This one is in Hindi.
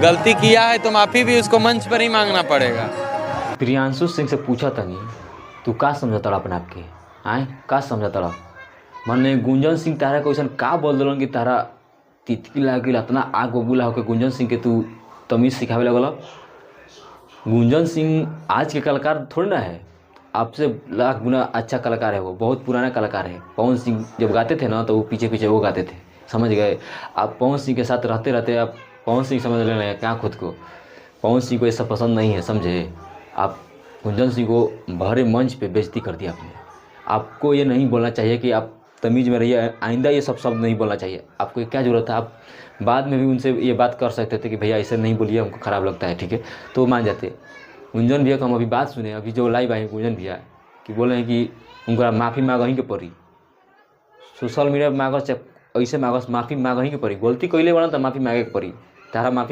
गलती किया है तो माफ़ी भी उसको मंच पर ही मांगना पड़ेगा। प्रियांशु सिंह से पूछा तनी तू का समझता अपने आप के आए का समझता मने गुंजन सिंह तारा को ऐसा का बोल दिलन कि तारा तितकी लाग गई इतना आग बबूला होकर गुंजन सिंह के तू तमीज़ सिखावे लगल। गुंजन सिंह आज के कलाकार थोड़ी ना है, आपसे लाख गुना अच्छा कलाकार है, वो बहुत पुराना कलाकार है। पवन सिंह जब गाते थे ना तो वो पीछे पीछे वो गाते थे, समझ गए आप। पवन सिंह के साथ रहते रहते आप पवन सिंह समझ लेना है क्या खुद को। पवन सिंह को ऐसा पसंद नहीं है, समझे आप। गुंजन सिंह को भरे मंच पे बेइज्जती कर दिया आपने। आपको ये नहीं बोलना चाहिए कि आप तमीज़ में रहिए, आइंदा ये सब शब्द नहीं बोलना चाहिए आपको। क्या ज़रूरत है, आप बाद में भी उनसे ये बात कर सकते थे कि भैया ऐसे नहीं बोलिए, हमको ख़राब लगता है, ठीक है, तो मान जाते। गुंजन भैया को हम अभी बात सुने, अभी जो लाइव आए गुंजन भैया कि बोले हैं कि उनका माफ़ी मांगही के पड़ी, सोशल मीडिया पर मांगस ऐसे मांगस माफ़ी मांगही के पड़ी। गलती कैले बना तो माफ़ी मांगे के पड़ी, तारा माफ़ी